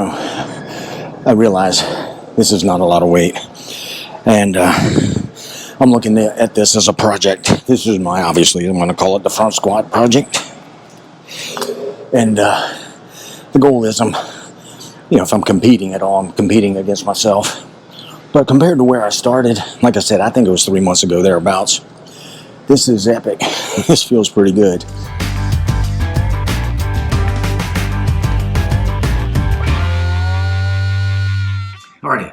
I realize this is not a lot of weight, and I'm looking at this as a project. This is obviously, I'm going to call it the front squat project. And the goal is if I'm competing at all, I'm competing against myself. But compared to where I started, like I said, I think it was 3 months ago, thereabouts. This is epic. This feels pretty good. Alrighty,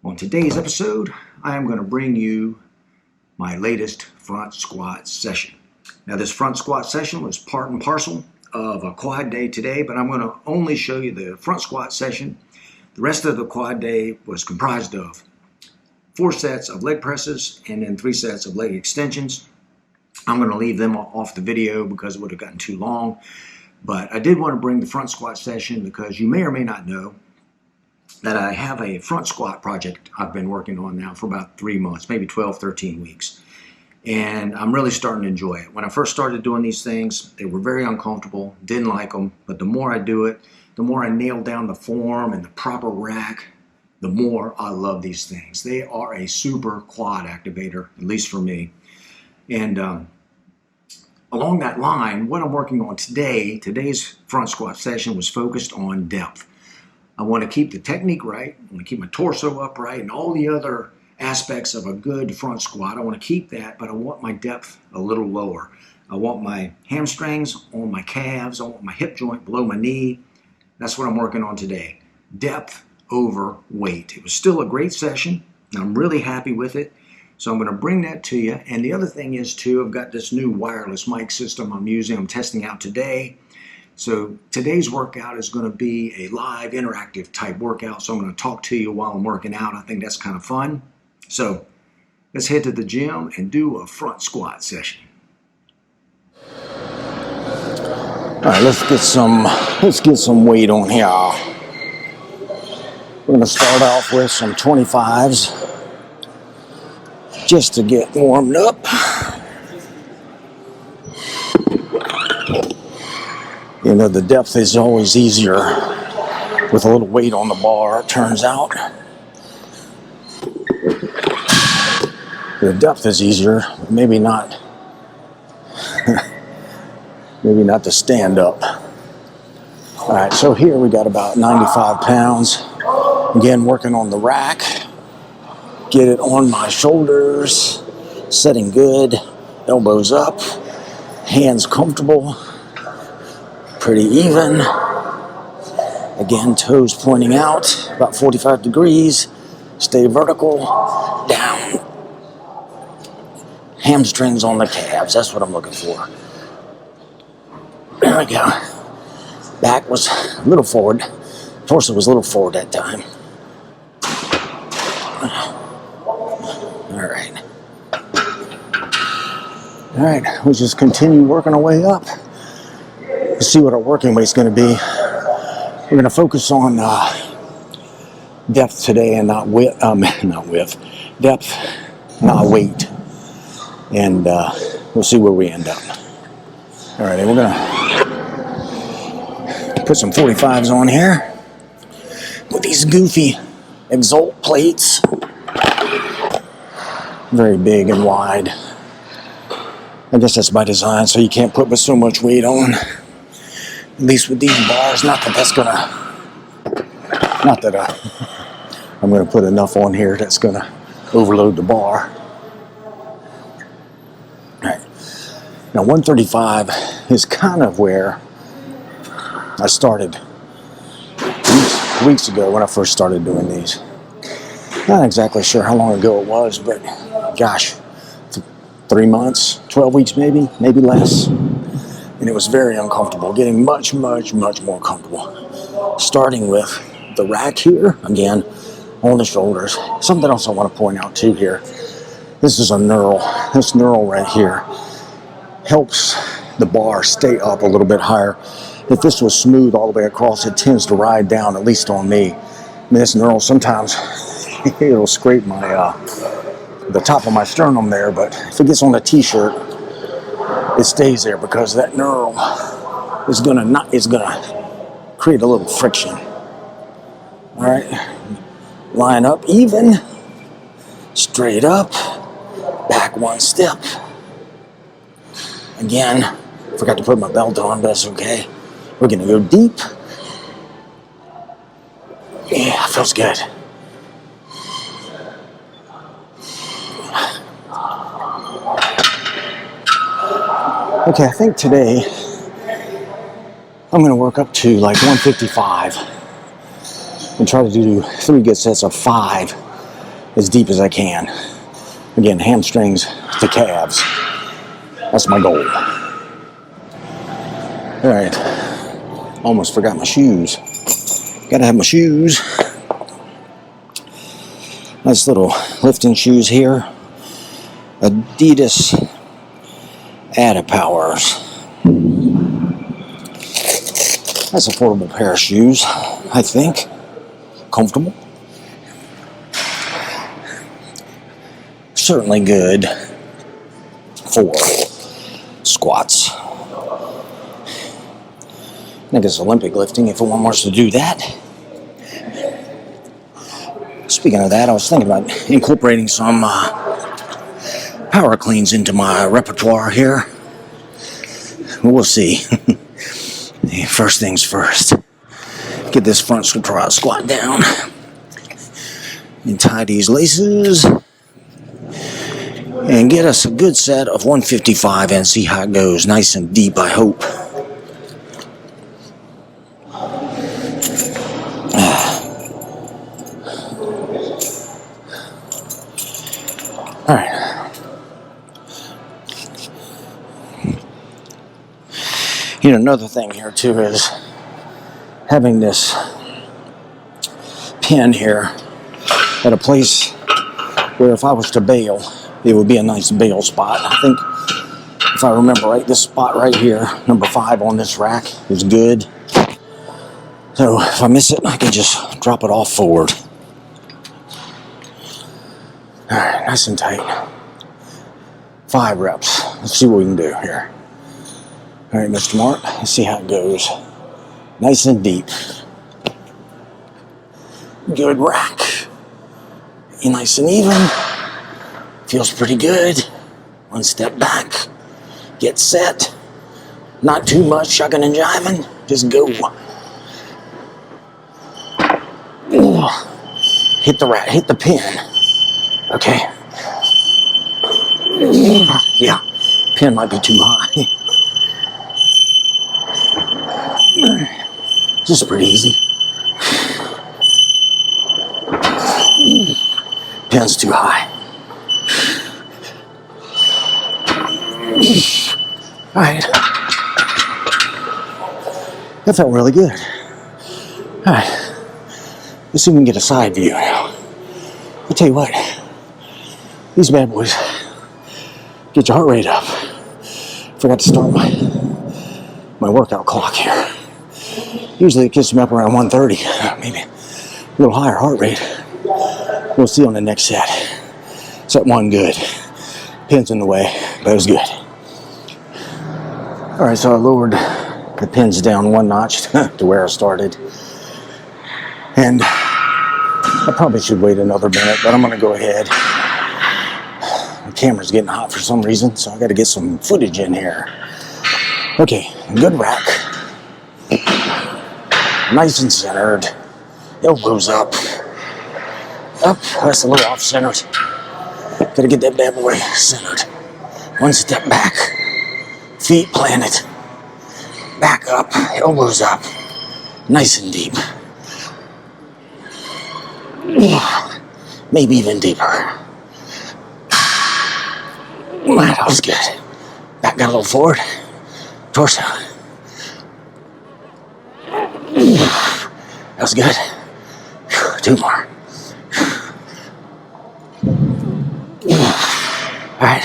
on today's episode, I am going to bring you my latest front squat session. Now, this front squat session was part and parcel of a quad day today, but I'm going to only show you the front squat session. The rest of the quad day was comprised of 4 sets of leg presses and then 3 sets of leg extensions. I'm going to leave them off the video because it would have gotten too long, but I did want to bring the front squat session because you may or may not know that I have a front squat project I've been working on now for about 3 months, maybe 12, 13 weeks. And I'm really starting to enjoy it. When I first started doing these things, they were very uncomfortable, didn't like them, but the more I do it, the more I nail down the form and the proper rack, the more I love these things. They are a super quad activator, at least for me. And along that line, what I'm working on today's front squat session was focused on depth. I want to keep the technique right. I want to keep my torso upright and all the other aspects of a good front squat. I want to keep that, but I want my depth a little lower. I want my hamstrings on my calves. I want my hip joint below my knee. That's what I'm working on today. Depth over weight. It was still a great session, and I'm really happy with it. So I'm going to bring that to you. And the other thing is, too, I've got this new wireless mic system I'm testing out today. So today's workout is going to be a live interactive type workout. So I'm going to talk to you while I'm working out. I think that's kind of fun. So let's head to the gym and do a front squat session. All right, let's get some weight on here. We're going to start off with some 25s just to get warmed up. You know, the depth is always easier with a little weight on the bar, it turns out. The depth is easier, maybe not to stand up. All right, so here we got about 95 pounds. Again, working on the rack. Get it on my shoulders, setting good, elbows up, hands comfortable. Pretty even. Again, toes pointing out, about 45 degrees. Stay vertical, down. Hamstrings on the calves, that's what I'm looking for. There we go. Back was a little forward. Torso was a little forward that time. All right, we'll just continue working our way up. Let's see what our working weight's going to be. We're going to focus on depth today and not width. Depth, not weight. And we'll see where we end up. All right, we're going to put some 45s on here with these goofy Exalt plates. Very big and wide. I guess that's by design, so you can't put so much weight on. At least with these bars, not that I'm going to put enough on here that's going to overload the bar. All right. Now 135 is kind of where I started weeks ago when I first started doing these. Not exactly sure how long ago it was, but gosh, 3 months, 12 weeks maybe less. And it was very uncomfortable, getting much more comfortable. Starting with the rack here, again, on the shoulders. Something else I want to point out too here. This is a knurl. This knurl right here helps the bar stay up a little bit higher. If this was smooth all the way across, it tends to ride down, at least on me. I mean, this knurl sometimes, it'll scrape the top of my sternum there, but if it gets on the t-shirt, it stays there because that knurl is gonna create a little friction. All right, line up even, straight up, back one step. Again, forgot to put my belt on, but that's okay. We're gonna go deep. Yeah, feels good. Okay, I think today I'm gonna work up to like 155 and try to do 3 good sets of 5 as deep as I can. Again, hamstrings to calves. That's my goal. All right, almost forgot my shoes. Gotta have my shoes. Nice little lifting shoes here. Adidas Adapowers. That's an affordable pair of shoes, I think. Comfortable. Certainly good for squats. I guess Olympic lifting if one wants to do that. Speaking of that, I was thinking about incorporating some power cleans into my repertoire here. We'll see. First things first. Get this front squat down. And tie these laces. And get us a good set of 155 and see how it goes. Nice and deep, I hope. All right. You know, another thing here too is having this pin here at a place where if I was to bail, it would be a nice bail spot. I think if I remember right, this spot right here, number 5 on this rack, is good. So if I miss it, I can just drop it off forward. All right, nice and tight. 5 reps. Let's see what we can do here. All right, Mr. Mark, let's see how it goes. Nice and deep. Good rack. Nice and even. Feels pretty good. 1 step back. Get set. Not too much shucking and jiving. Just go. Hit the rack. Hit the pin. Okay. Yeah. Pin might be too high. Just pretty easy. Pin's too high. All right. That felt really good. All right. Let's see if we can get a side view now. I'll tell you what. These bad boys get your heart rate up. Forgot to start my workout clock here. Usually it gets me up around 130, maybe a little higher heart rate. We'll see on the next set. Set 1 good. Pin's in the way, but it was good. All right, so I lowered the pins down 1 notch to where I started. And I probably should wait another minute, but I'm gonna go ahead. The camera's getting hot for some reason, so I gotta get some footage in here. Okay, good rack. Nice and centered. Elbows up. Up, that's a little off-centered. Gotta get that bad boy centered. 1 step back. Feet planted. Back up, elbows up. Nice and deep. Maybe even deeper. That was good. Back got a little forward. Torso. That was good. 2 more. All right.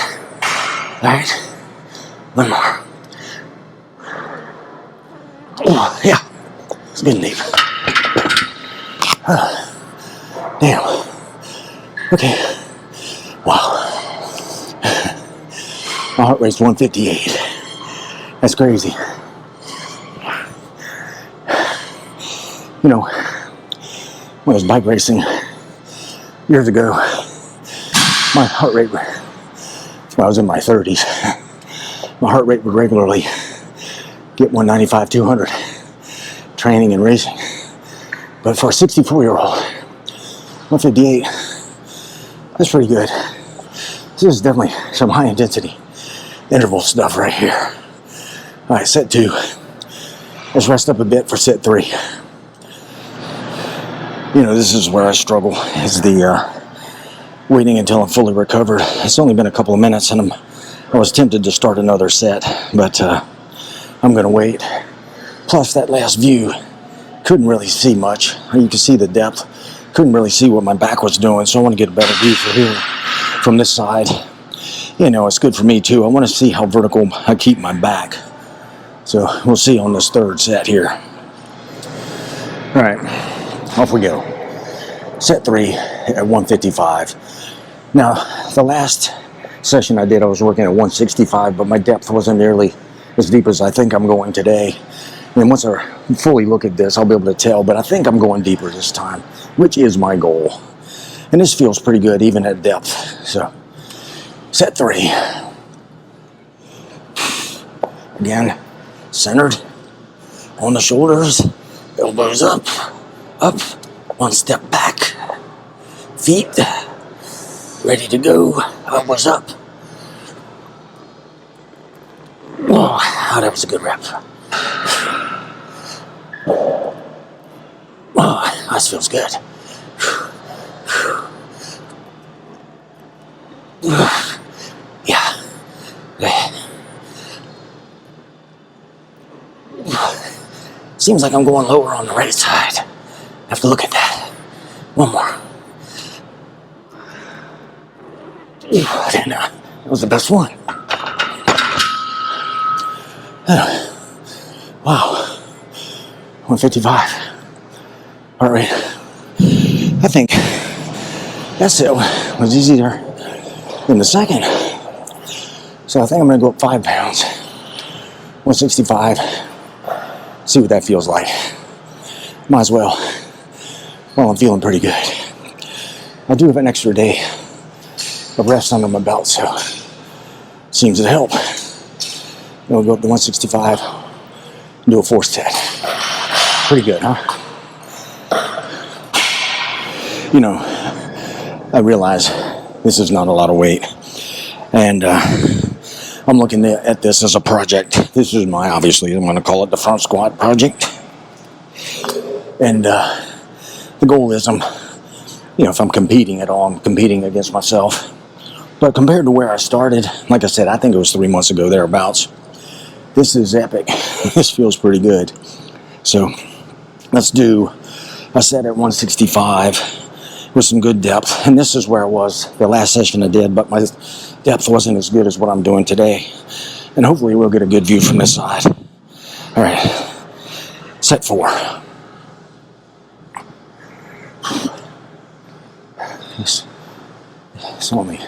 1 more. Oh, yeah. It's good and deep. Damn. Okay. Wow. My heart rate's 158. That's crazy. You know, when I was bike racing years ago, my heart rate, when I was in my 30s, my heart rate would regularly get 195, 200, training and racing. But for a 64-year-old, 158, that's pretty good. This is definitely some high intensity interval stuff right here. All right, set 2. Let's rest up a bit for set 3. You know, this is where I struggle, is the waiting until I'm fully recovered. It's only been a couple of minutes, and I was tempted to start another set, but I'm going to wait. Plus, that last view, couldn't really see much. You can see the depth. Couldn't really see what my back was doing, so I want to get a better view from this side. You know, it's good for me, too. I want to see how vertical I keep my back. So, we'll see on this third set here. All right. Off we go. Set 3 at 155. Now, the last session I did, I was working at 165, but my depth wasn't nearly as deep as I think I'm going today. And once I fully look at this, I'll be able to tell, but I think I'm going deeper this time, which is my goal. And this feels pretty good, even at depth. So, set 3. Again, centered, on the shoulders, elbows up, one step back, feet ready to go, elbows up. Oh, that was a good rep. Oh, this feels good. Yeah. Seems like I'm going lower on the right side. Have to look at that. One more. And, that was the best one. Wow. 155. Heart rate. I think that set was easier than the second. So I think I'm going to go up 5 pounds. 165. See what that feels like. Might as well. Well, I'm feeling pretty good. I do have an extra day of rest under my belt, so seems to help. Then we'll go up to 165 and do a 4th set. Pretty good, huh? You know, I realize this is not a lot of weight, and I'm looking at this as a project. This is obviously, I'm going to call it the front squat project. And the goal is if I'm competing at all, I'm competing against myself. But compared to where I started, like I said, I think it was 3 months ago, thereabouts. This is epic. This feels pretty good. So let's do a set at 165 with some good depth. And this is where I was the last session I did, but my depth wasn't as good as what I'm doing today. And hopefully we'll get a good view from this side. All right, set 4. It's only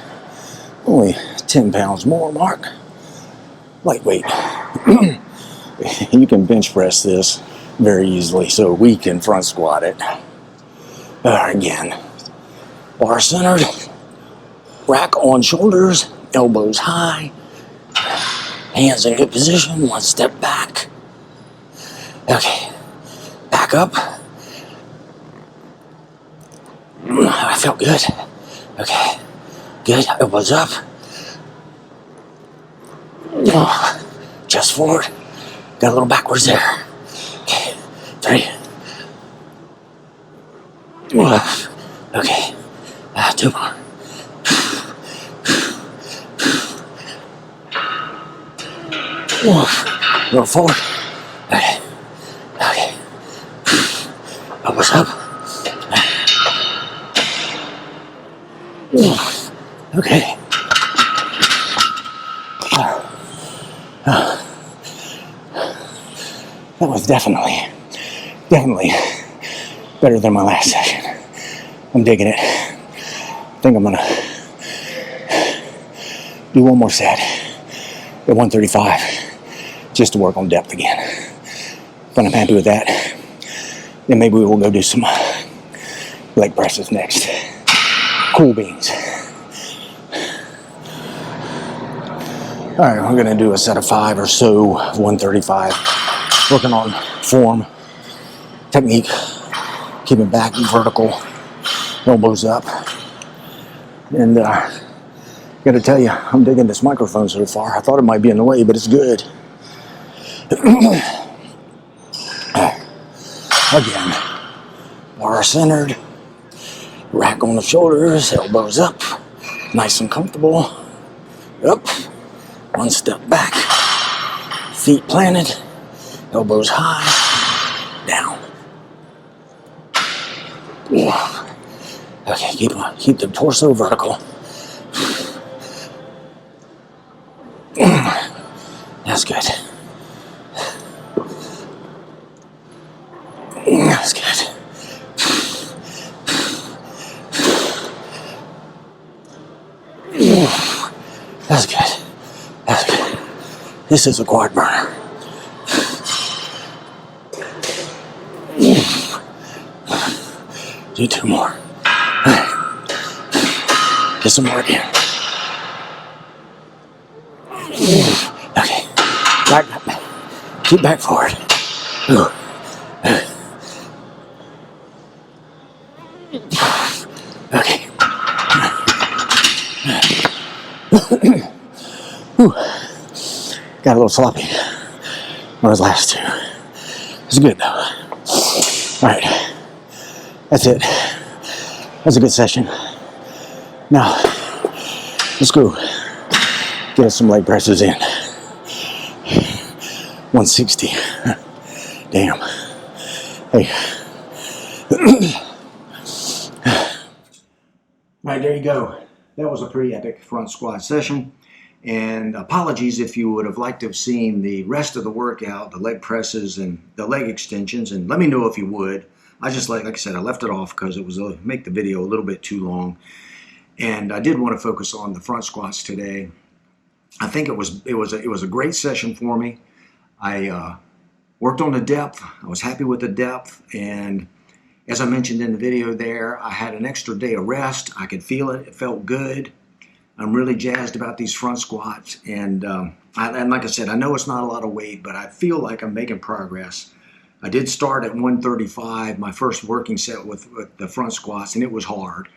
10 pounds more, Mark. Lightweight. You can bench press this very easily, so we can front squat it. Again, bar centered, rack on shoulders, elbows high, hands in good position, one step back. Okay, back up. I felt good. Okay, good, elbows up. Chest forward. Got a little backwards there. Okay, 3. Okay, 2 more. Go forward. Okay, okay. Elbows up. Okay. That was definitely better than my last session. I'm digging it. I think I'm gonna do one more set at 135 just to work on depth again. But I'm happy with that. Then maybe we will go do some Leg presses next. Cool beans. All right, we're gonna do a set of 5 or so, 135. Working on form, technique, keeping back vertical, elbows up. And gotta tell you, I'm digging this microphone so far. I thought it might be in the way, but it's good. Again, bar centered, rack on the shoulders, elbows up, nice and comfortable. Up, one step back, feet planted, elbows high, down. Okay, keep the torso vertical. That's good. That's good. That's good. That's good. This is a quad burner. Do 2 more. Get some more again. Okay. Back up. Keep back forward. Okay. Got a little sloppy on those last 2. It's good though. Alright. That's it. That's a good session. Now, let's go get us some leg presses in. 160. Damn. Hey. Alright, there you go. That was a pretty epic front squat session. And apologies if you would have liked to have seen the rest of the workout, the leg presses and the leg extensions. And let me know if you would. I just, like I said, I left it off because it was make the video a little bit too long. And I did want to focus on the front squats today. I think it was a great session for me. I worked on the depth. I was happy with the depth. And as I mentioned in the video there, I had an extra day of rest. I could feel it. It felt good. I'm really jazzed about these front squats. And like I said, I know it's not a lot of weight, but I feel like I'm making progress. I did start at 135, my first working set with the front squats, and it was hard.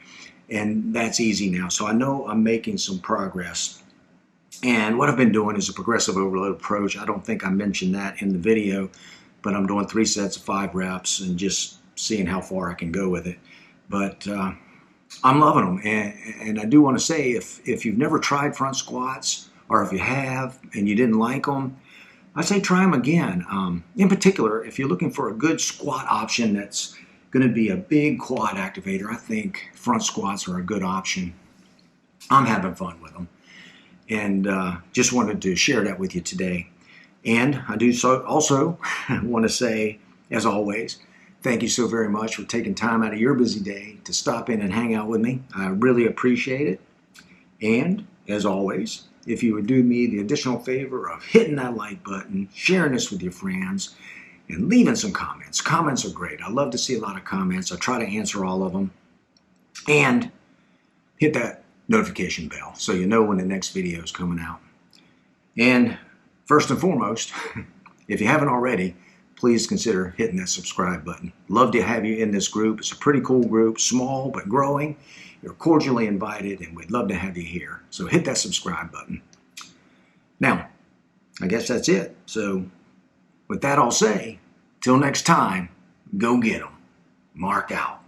And that's easy now. So I know I'm making some progress. And what I've been doing is a progressive overload approach. I don't think I mentioned that in the video, but I'm doing 3 sets of 5 reps and just seeing how far I can go with it. But I'm loving them. And I do want to say, if you've never tried front squats, or if you have and you didn't like them, I say try them again. In particular, if you're looking for a good squat option that's going to be a big quad activator, I think front squats are a good option. I'm having fun with them. And just wanted to share that with you today. And I do so also want to say, as always, thank you so very much for taking time out of your busy day to stop in and hang out with me. I really appreciate it. And as always, if you would do me the additional favor of hitting that like button, sharing this with your friends, and leaving some comments. Comments are great. I love to see a lot of comments. I try to answer all of them. And hit that notification bell so you know when the next video is coming out. And first and foremost, if you haven't already, please consider hitting that subscribe button. Love to have you in this group. It's a pretty cool group, small but growing. You're cordially invited, and we'd love to have you here. So hit that subscribe button. Now, I guess that's it. So with that, I'll say, till next time, go get 'em. Mark out.